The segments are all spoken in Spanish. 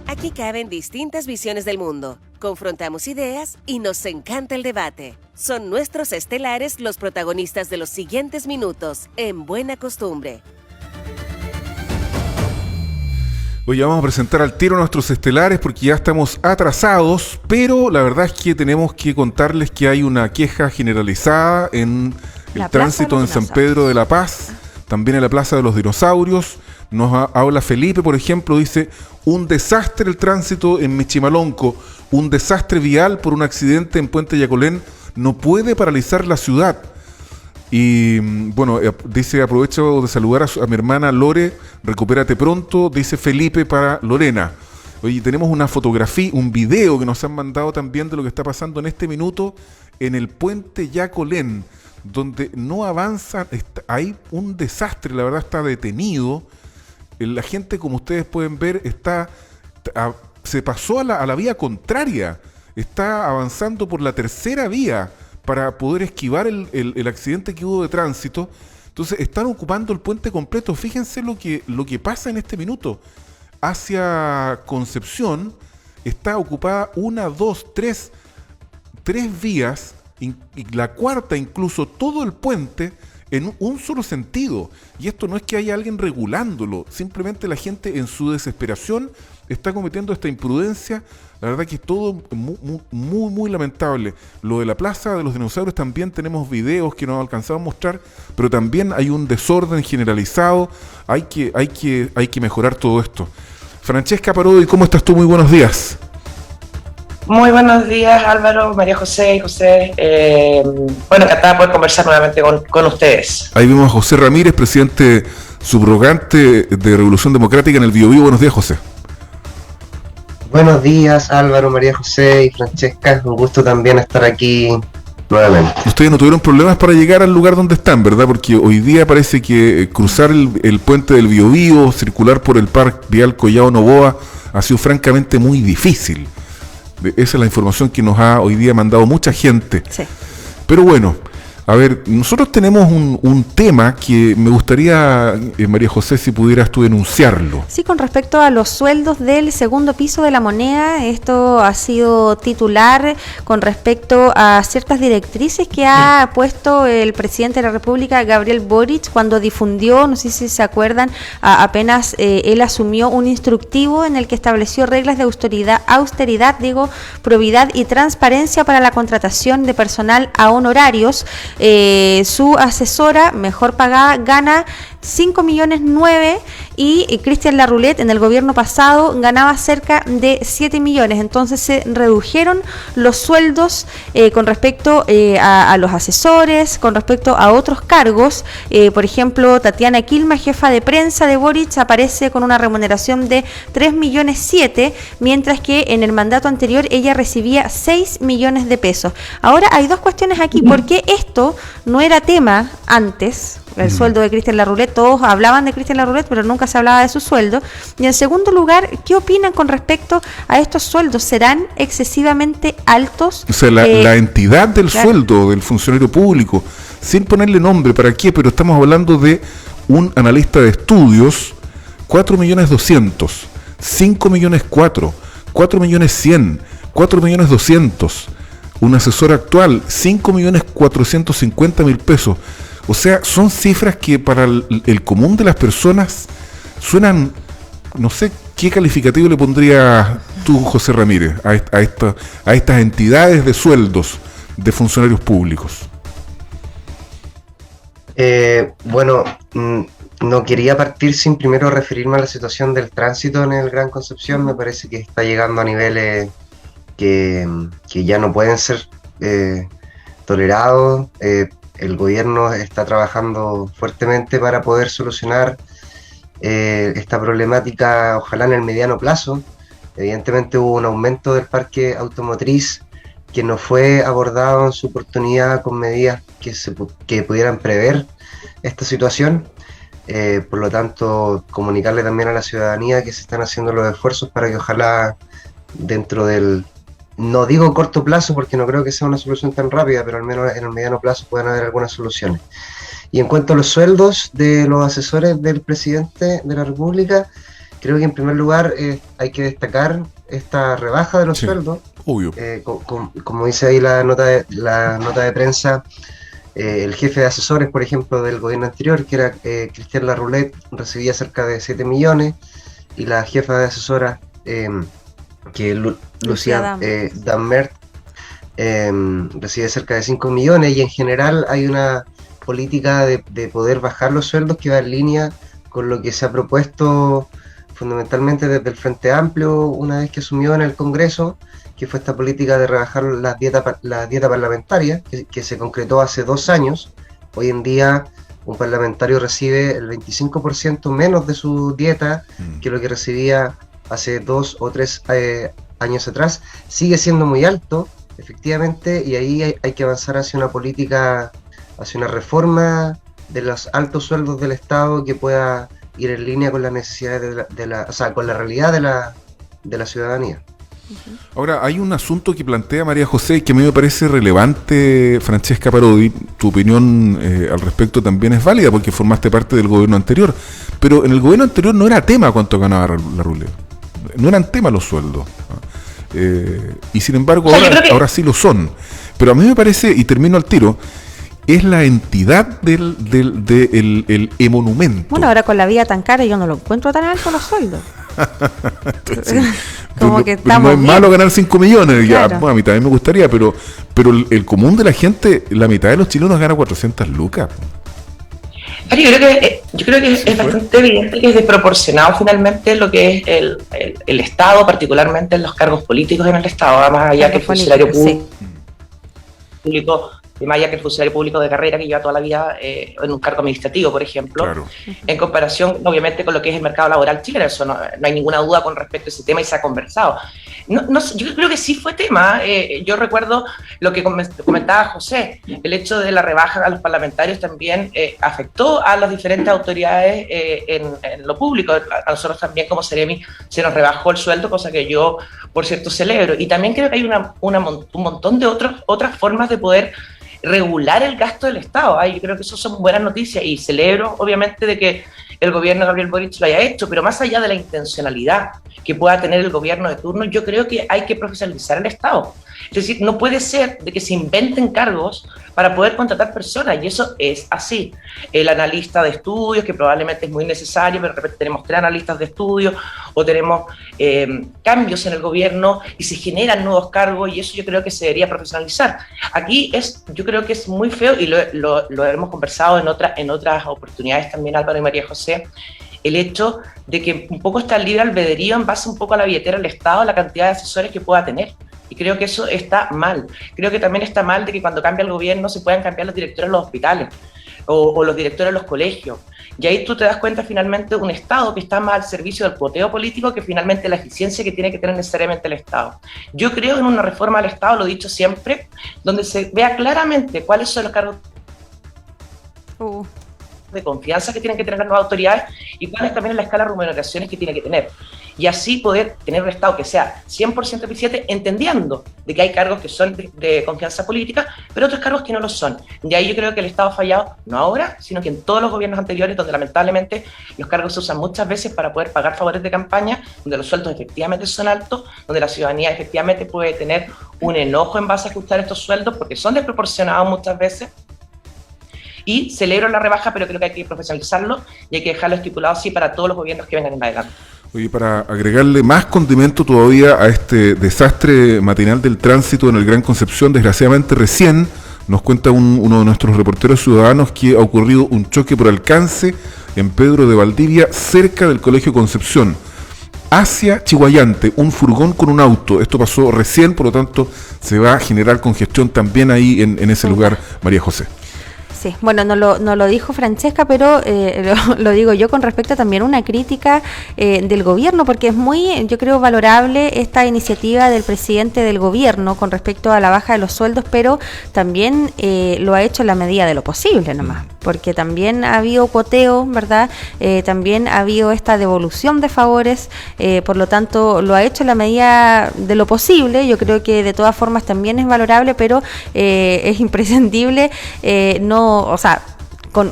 Aquí caben distintas visiones del mundo, confrontamos ideas y nos encanta el debate. Son nuestros estelares los protagonistas de los siguientes minutos, en Buena Costumbre. Hoy vamos a presentar al tiro a nuestros estelares porque ya estamos atrasados, pero la verdad es que tenemos que contarles que hay una queja generalizada en el tránsito en San Pedro de la Paz, también en la Plaza de los Dinosaurios. Nos habla Felipe, por ejemplo, dice: un desastre el tránsito en Michimalonco, un desastre vial por un accidente en Puente Yacolén, no puede paralizar la ciudad. Y bueno, dice: aprovecho de saludar a mi hermana Lore, recupérate pronto, dice Felipe para Lorena. Oye, tenemos una fotografía, un video que nos han mandado también de lo que está pasando en este minuto en el Puente Yacolén, donde no avanza, hay un desastre, la verdad está detenido. La gente, como ustedes pueden ver, se pasó a la vía contraria, está avanzando por la tercera vía para poder esquivar el accidente que hubo de tránsito. Entonces están ocupando el puente completo. Fíjense lo que pasa en este minuto. Hacia Concepción está ocupada tres vías, y la cuarta incluso todo el puente en un solo sentido. Y esto no es que haya alguien regulándolo, simplemente la gente en su desesperación está cometiendo esta imprudencia. La verdad que es todo muy lamentable. Lo de la Plaza de los Dinosaurios también tenemos videos que no alcanzamos a mostrar, pero también hay un desorden generalizado. Hay que mejorar todo esto. Francesca Parodi, ¿cómo estás tú? Muy buenos días. Muy buenos días, Álvaro, María José y José. Bueno, encantada de poder conversar nuevamente con ustedes. Ahí vemos a José Ramírez, presidente subrogante de Revolución Democrática en el Biobío. Buenos días, José. Buenos días, Álvaro, María José y Francesca. Un gusto también estar aquí nuevamente. Ustedes no tuvieron problemas para llegar al lugar donde están, ¿verdad? Porque hoy día parece que cruzar el puente del Biobío, circular por el Parque Vial Collao Novoa, ha sido francamente muy difícil. Esa es la información que nos ha hoy día mandado mucha gente. Sí. Pero bueno, a ver, nosotros tenemos un tema que me gustaría, María José, si pudieras tú enunciarlo. Sí, con respecto a los sueldos del segundo piso de la moneda, esto ha sido titular con respecto a ciertas directrices que ha puesto el presidente de la República, Gabriel Boric, cuando difundió, no sé si se acuerdan, apenas él asumió un instructivo en el que estableció reglas de austeridad, probidad y transparencia para la contratación de personal a honorarios. Su asesora mejor pagada gana 5,9 millones y Cristian Larroulet en el gobierno pasado ganaba cerca de 7 millones. Entonces se redujeron los sueldos con respecto a los asesores, con respecto a otros cargos. Por ejemplo, Tatiana Quilma, jefa de prensa de Boric, aparece con una remuneración de 3,7 millones, mientras que en el mandato anterior ella recibía 6 millones de pesos. Ahora hay dos cuestiones aquí. ¿Por qué esto no era tema antes? El sueldo de Cristian Larroulet, todos hablaban de Cristian Larroulet, pero nunca se hablaba de su sueldo. Y en segundo lugar, ¿qué opinan con respecto a estos sueldos? ¿Serán excesivamente altos? O sea, la entidad del sueldo del funcionario público, sin ponerle nombre, ¿para qué? Pero estamos hablando de un analista de estudios, 4.200.000, 5.400.000, 4.100.000, 4.200.000, un asesor actual, 5.450.000 pesos. O sea, son cifras que para el común de las personas suenan, no sé qué calificativo le pondrías tú, José Ramírez, a estas entidades de sueldos de funcionarios públicos. Bueno, no quería partir sin primero referirme a la situación del tránsito en el Gran Concepción. Me parece que está llegando a niveles que ya no pueden ser tolerados. El gobierno está trabajando fuertemente para poder solucionar esta problemática, ojalá en el mediano plazo. Evidentemente hubo un aumento del parque automotriz que no fue abordado en su oportunidad con medidas que pudieran prever esta situación. Por lo tanto, comunicarle también a la ciudadanía que se están haciendo los esfuerzos para que ojalá dentro del, no digo corto plazo porque no creo que sea una solución tan rápida, pero al menos en el mediano plazo puedan haber algunas soluciones. Y en cuanto a los sueldos de los asesores del presidente de la República, Creo que en primer lugar hay que destacar esta rebaja de los sueldos. Obvio. Como dice ahí la nota de prensa, el jefe de asesores, por ejemplo, del gobierno anterior, que era Cristian Larroulet, recibía cerca de 7 millones, y la jefa de asesoras, que Lucía Dammert, recibe cerca de 5 millones, y en general hay una política de poder bajar los sueldos que va en línea con lo que se ha propuesto fundamentalmente desde el Frente Amplio una vez que asumió en el Congreso, que fue esta política de rebajar la dieta parlamentaria, que se concretó hace 2 años. Hoy en día un parlamentario recibe el 25% menos de su dieta que lo que recibía hace 2 o 3 años atrás. Sigue siendo muy alto, efectivamente, y ahí hay que avanzar hacia una política, hacia una reforma de los altos sueldos del Estado que pueda ir en línea con las necesidades con la realidad de la ciudadanía. Ahora, hay un asunto que plantea María José que a mí me parece relevante, Francesca Parodi. Tu opinión al respecto también es válida porque formaste parte del gobierno anterior, pero en el gobierno anterior no era tema cuánto ganaba Larroulet, no eran tema los sueldos, y sin embargo ahora sí lo son. Pero a mí me parece, y termino al tiro, es la entidad del emonumento. Bueno, ahora con la vida tan cara yo no lo encuentro tan alto los sueldos. Sí. Como que pero no es bien. malo ganar 5 millones, Claro. Ya, bueno, a mí también me gustaría, pero el común de la gente, la mitad de los chilenos gana 400 lucas. Yo creo que es bastante evidente que es desproporcionado finalmente lo que es el Estado, particularmente en los cargos políticos en el Estado, más allá que el funcionario público, más allá que el funcionario público de carrera que lleva toda la vida en un cargo administrativo, por ejemplo, Claro. En comparación, obviamente, con lo que es el mercado laboral chileno. Eso no hay ninguna duda con respecto a ese tema y se ha conversado. Yo creo que sí fue tema. Yo recuerdo lo que comentaba José, el hecho de la rebaja a los parlamentarios también afectó a las diferentes autoridades en lo público. A nosotros también como Seremi se nos rebajó el sueldo, cosa que yo, por cierto, celebro. Y también creo que hay un montón de otras formas de poder regular el gasto del Estado. Yo creo que eso son buenas noticias y celebro obviamente de que el gobierno de Gabriel Boric lo haya hecho, pero más allá de la intencionalidad que pueda tener el gobierno de turno, yo creo que hay que profesionalizar el Estado. Es decir, no puede ser de que se inventen cargos para poder contratar personas, y eso es así. El analista de estudios, que probablemente es muy necesario, pero de repente tenemos 3 analistas de estudios, o tenemos cambios en el gobierno y se generan nuevos cargos, y eso yo creo que se debería profesionalizar. Aquí yo creo que es muy feo, y lo hemos conversado en otras oportunidades también, Álvaro y María José, el hecho de que un poco está el libre albedrío en base un poco a la billetera del Estado, la cantidad de asesores que pueda tener. Y creo que eso está mal. Creo que también está mal de que cuando cambia el gobierno se puedan cambiar los directores de los hospitales o los directores de los colegios. Y ahí tú te das cuenta finalmente de un Estado que está más al servicio del cuoteo político que finalmente la eficiencia que tiene que tener necesariamente el Estado. Yo creo en una reforma del Estado, lo he dicho siempre, donde se vea claramente cuáles son los cargos de confianza que tienen que tener las nuevas autoridades y cuál es también la escala de remuneraciones que tiene que tener. Y así poder tener un Estado que sea 100% eficiente, entendiendo de que hay cargos que son de confianza política, pero otros cargos que no lo son. De ahí yo creo que el Estado ha fallado, no ahora, sino que en todos los gobiernos anteriores, donde lamentablemente los cargos se usan muchas veces para poder pagar favores de campaña, donde los sueldos efectivamente son altos, donde la ciudadanía efectivamente puede tener un enojo en base a ajustar estos sueldos, porque son desproporcionados muchas veces. Y celebro la rebaja, pero creo que hay que profesionalizarlo y hay que dejarlo estipulado así para todos los gobiernos que vengan en adelante. Oye, para agregarle más condimento todavía a este desastre matinal del tránsito en el Gran Concepción, desgraciadamente recién nos cuenta uno de nuestros reporteros ciudadanos que ha ocurrido un choque por alcance en Pedro de Valdivia, cerca del Colegio Concepción, hacia Chiguayante, un furgón con un auto. Esto pasó recién, por lo tanto se va a generar congestión también ahí en ese lugar, María José. Sí, bueno, no lo dijo Francesca, pero lo digo yo con respecto también a una crítica del gobierno, porque es muy, yo creo, valorable esta iniciativa del presidente del gobierno con respecto a la baja de los sueldos, pero también lo ha hecho en la medida de lo posible nomás, porque también ha habido cuoteo, ¿verdad? También ha habido esta devolución de favores, por lo tanto lo ha hecho en la medida de lo posible. Yo creo que de todas formas también es valorable, pero es imprescindible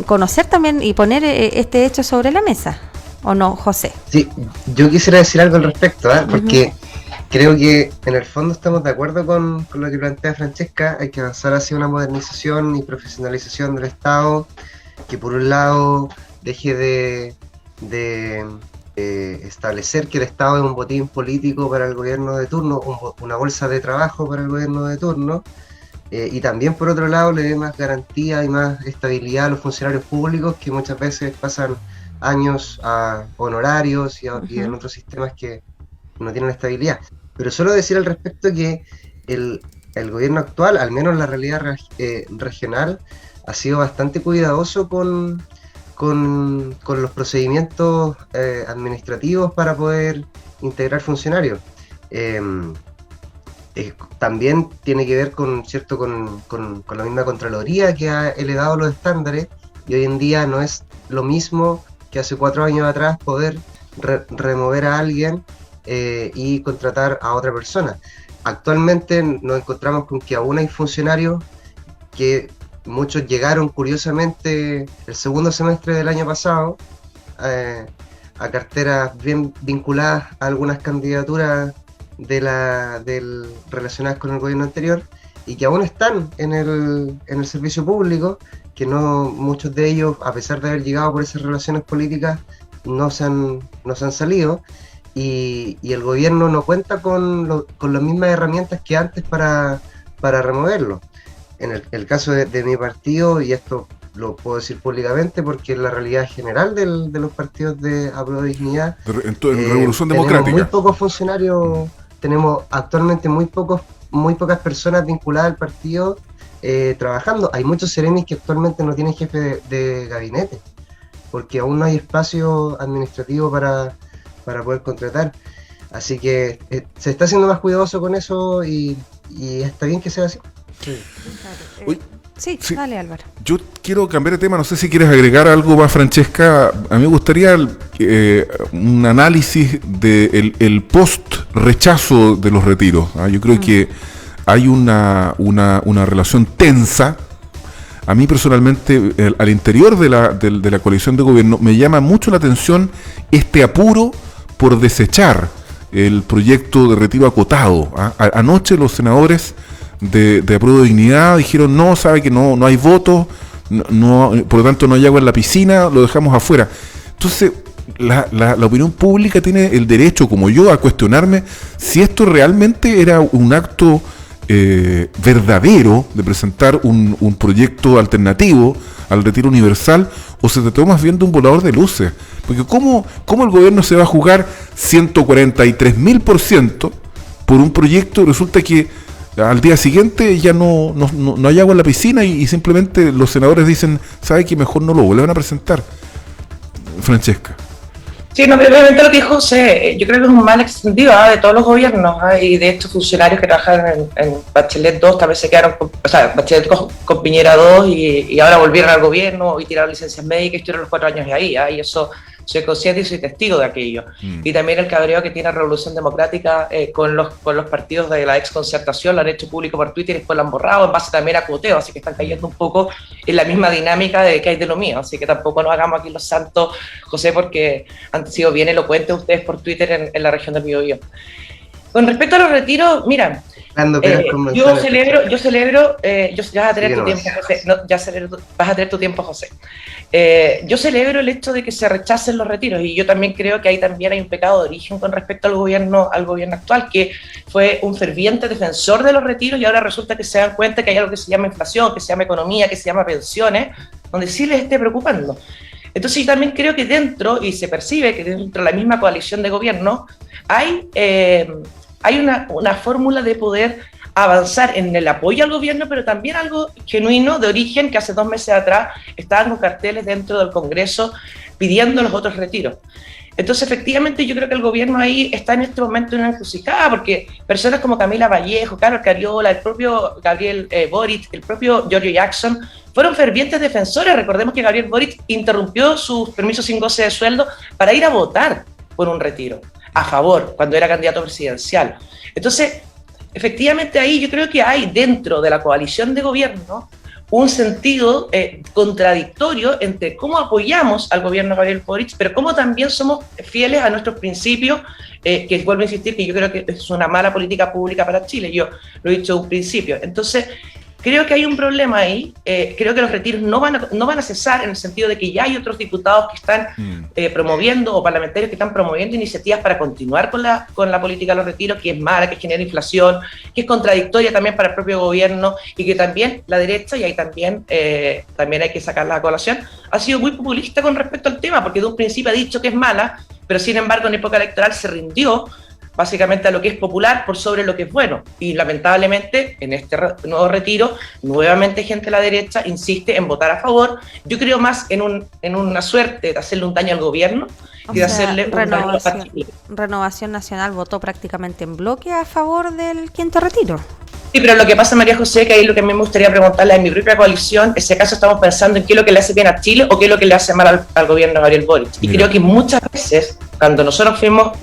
conocer también y poner este hecho sobre la mesa. ¿o no, José? Sí, yo quisiera decir algo al respecto, porque creo que en el fondo estamos de acuerdo con lo que plantea Francesca. Hay que avanzar hacia una modernización y profesionalización del Estado, que por un lado deje de establecer que el Estado es un botín político para el gobierno de turno, una bolsa de trabajo para el gobierno de turno, y también por otro lado le dé más garantía y más estabilidad a los funcionarios públicos, que muchas veces pasan años a honorarios y en otros sistemas que no tienen estabilidad. Pero solo decir al respecto que el gobierno actual, al menos la realidad regional, ha sido bastante cuidadoso con los procedimientos administrativos para poder integrar funcionarios. También tiene que ver con la misma Contraloría, que ha elevado los estándares, y hoy en día no es lo mismo que hace 4 años atrás poder remover a alguien y contratar a otra persona. Actualmente nos encontramos con que aún hay funcionarios que muchos llegaron curiosamente el segundo semestre del año pasado a carteras bien vinculadas a algunas candidaturas relacionadas con el gobierno anterior, y que aún están en el servicio público, que no, muchos de ellos, a pesar de haber llegado por esas relaciones políticas, no se han salido, y el gobierno no cuenta con las mismas herramientas que antes para removerlo. En el caso de mi partido, y esto lo puedo decir públicamente porque es la realidad general de los partidos de Apruebo Dignidad, en Revolución Democrática, muy pocos funcionarios, tenemos actualmente muy pocas personas vinculadas al partido trabajando. Hay muchos seremis que actualmente no tienen jefe de gabinete, porque aún no hay espacio administrativo para poder contratar. Así que se está haciendo más cuidadoso con eso, y está bien que sea así. Sí, dale, Álvaro. Yo quiero cambiar de tema, no sé si quieres agregar algo más, Francesca. A mí me gustaría un análisis del post-rechazo de los retiros. Yo creo que hay una relación tensa. A mí personalmente, al interior de la coalición de gobierno, me llama mucho la atención este apuro por desechar el proyecto de retiro acotado. Anoche los senadores de Apruebo Dignidad dijeron: no, sabe que no hay votos, por lo tanto no hay agua en la piscina, lo dejamos afuera. Entonces la opinión pública tiene el derecho, como yo, a cuestionarme si esto realmente era un acto verdadero de presentar un proyecto alternativo al retiro universal, o se trató más bien de un volador de luces. Porque ¿cómo el gobierno se va a jugar 143.000% por un proyecto y resulta que al día siguiente ya no hay agua en la piscina y simplemente los senadores dicen: ¿sabe que mejor no lo vuelvan a presentar? Francesca. Sí, no, brevemente lo que dijo José, yo creo que es un mal extendido de todos los gobiernos, y de estos funcionarios que trabajan en Bachelet 2 también se quedaron, Bachelet con Piñera 2 y ahora volvieron al gobierno y tiraron licencias médicas y estuvieron los 4 años ahí, y eso soy consciente y soy testigo de aquello. Y también el cabreo que tiene Revolución Democrática con los partidos de la exconcertación, lo han hecho público por Twitter y después lo han borrado en base también a cuoteo, así que están cayendo un poco en la misma dinámica de que hay de lo mío, así que tampoco nos hagamos aquí los santos, José, porque han sido bien elocuentes ustedes por Twitter en la región del Biobío. Con respecto a los retiros, mira, yo celebro, ya vas a tener tu tiempo, José. No, vas a tener tu tiempo, José. Yo celebro el hecho de que se rechacen los retiros, y yo también creo que ahí también hay un pecado de origen con respecto al gobierno actual, que fue un ferviente defensor de los retiros, y ahora resulta que se dan cuenta que hay algo que se llama inflación, que se llama economía, que se llama pensiones, donde sí les esté preocupando. Entonces yo también creo que dentro, y se percibe que dentro de la misma coalición de gobierno, hay una fórmula de poder avanzar en el apoyo al gobierno, pero también algo genuino de origen, que hace 2 meses atrás estaban con carteles dentro del Congreso pidiendo los otros retiros. Entonces, efectivamente, yo creo que el gobierno ahí está en este momento en una encrucijada, porque personas como Camila Vallejo, Carlos Cariola, el propio Gabriel Boric, el propio Giorgio Jackson, fueron fervientes defensores. Recordemos que Gabriel Boric interrumpió sus permisos sin goce de sueldo para ir a votar por un retiro a favor, cuando era candidato presidencial. Entonces, efectivamente ahí yo creo que hay dentro de la coalición de gobierno un sentido contradictorio entre cómo apoyamos al gobierno de Gabriel Boric, pero cómo también somos fieles a nuestros principios, que vuelvo a insistir que yo creo que es una mala política pública para Chile, yo lo he dicho de un principio. Entonces, creo que hay un problema ahí, creo que los retiros no van a cesar, en el sentido de que ya hay otros diputados que están promoviendo, o parlamentarios que están promoviendo iniciativas para continuar con la política de los retiros, que es mala, que genera inflación, que es contradictoria también para el propio gobierno, y que también la derecha, y ahí también hay que sacarla a colación, ha sido muy populista con respecto al tema, porque de un principio ha dicho que es mala, pero sin embargo en época electoral se rindió básicamente a lo que es popular por sobre lo que es bueno. Y lamentablemente en este nuevo retiro, nuevamente gente de la derecha insiste en votar a favor. Yo creo más en una suerte de hacerle un daño al gobierno y de hacerle un daño a Chile. Renovación Nacional votó prácticamente en bloque a favor del quinto retiro. Sí, pero lo que pasa, María José, que ahí lo que a mí me gustaría preguntarle a mi propia coalición, en ese caso estamos pensando en qué es lo que le hace bien a Chile o qué es lo que le hace mal al gobierno de Gabriel Boric. Y creo que muchas veces, cuando nosotros fuimos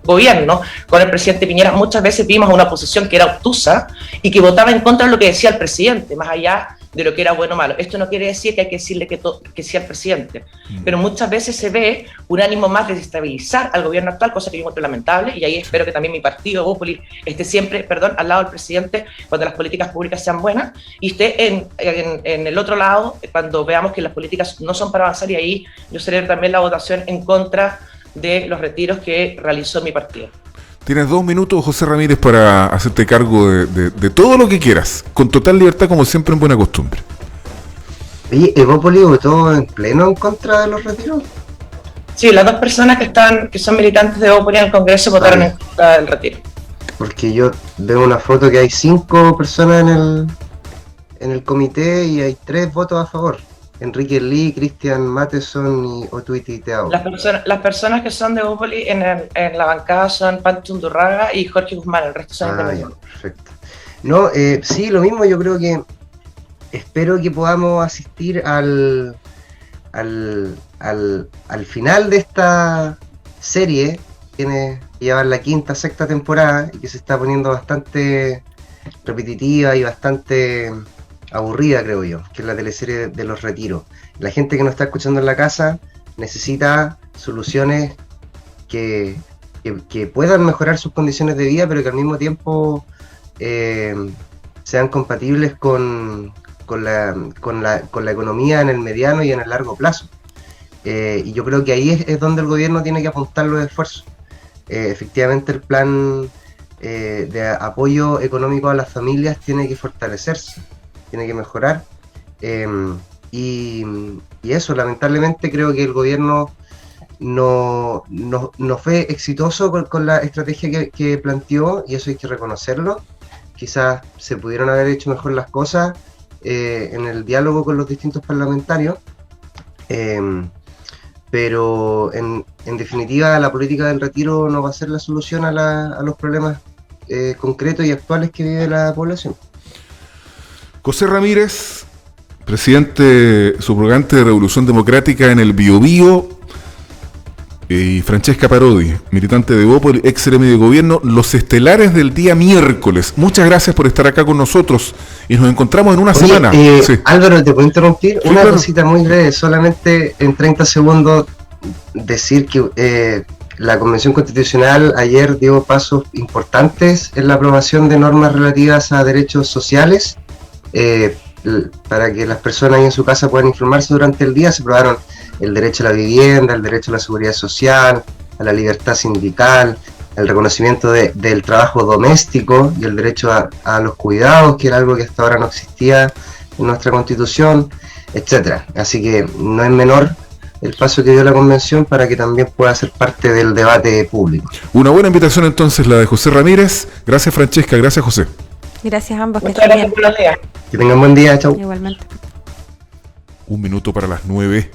gobierno con el presidente Piñera, muchas veces vimos a una oposición que era obtusa y que votaba en contra de lo que decía el presidente, más allá de lo que era bueno o malo. Esto no quiere decir que hay que decirle que sí al presidente, pero muchas veces se ve un ánimo más de desestabilizar al gobierno actual, cosa que yo encuentro lamentable, y ahí espero que también mi partido, Bópoli, esté siempre, al lado del presidente cuando las políticas públicas sean buenas, y esté en el otro lado cuando veamos que las políticas no son para avanzar, y ahí yo celebro también la votación en contra de los retiros que realizó mi partido. Tienes 2 minutos, José Ramírez, para hacerte cargo de todo lo que quieras, con total libertad, como siempre, en buena costumbre. Oye, ¿Evópoli votó en pleno en contra de los retiros? Sí, las 2 personas que son militantes de Evópoli en el Congreso votaron en contra del retiro. Porque yo veo una foto que hay 5 personas en el comité y hay 3 votos a favor. Enrique Lee, Cristian Matheson y Otuiti Teao. Las personas que son de Bópoli en la bancada son Pancho Undurraga y Jorge Guzmán, el resto son independientes. Perfecto. No, sí, lo mismo, yo creo que espero que podamos asistir al final de esta serie, que lleva la 5ª, 6ª temporada y que se está poniendo bastante repetitiva y bastante aburrida, creo yo, que es la teleserie de los retiros. La gente que nos está escuchando en la casa necesita soluciones que puedan mejorar sus condiciones de vida, pero que al mismo tiempo sean compatibles con la economía en el mediano y en el largo plazo. Y yo creo que ahí es donde el gobierno tiene que apuntar los esfuerzos. Efectivamente, el plan de apoyo económico a las familias tiene que fortalecerse, tiene que mejorar, y eso, lamentablemente creo que el gobierno no fue exitoso con la estrategia que planteó, y eso hay que reconocerlo. Quizás se pudieron haber hecho mejor las cosas en el diálogo con los distintos parlamentarios, pero en definitiva la política del retiro no va a ser la solución a los problemas concretos y actuales que vive la población. José Ramírez, presidente subrogante de Revolución Democrática en el Biobío, y Francesca Parodi, militante de Bópoli, ex gremio de gobierno, los estelares del día miércoles. Muchas gracias por estar acá con nosotros y nos encontramos en una semana. Sí. Álvaro, ¿te puedo interrumpir? Sí, una claro. Cosita muy breve, solamente en 30 segundos decir que la Convención Constitucional ayer dio pasos importantes en la aprobación de normas relativas a derechos sociales, para que las personas ahí en su casa puedan informarse durante el día. Se aprobaron el derecho a la vivienda, el derecho a la seguridad social, a la libertad sindical, el reconocimiento del trabajo doméstico y el derecho a los cuidados, que era algo que hasta ahora no existía en nuestra Constitución, etcétera. Así que no es menor el paso que dio la Convención para que también pueda ser parte del debate público. Una buena invitación entonces la de José Ramírez. Gracias, Francesca. Gracias, José. Gracias a ambos. Muchas gracias por los días. Que tengan buen día, chau. Igualmente. 1 minuto para las 9.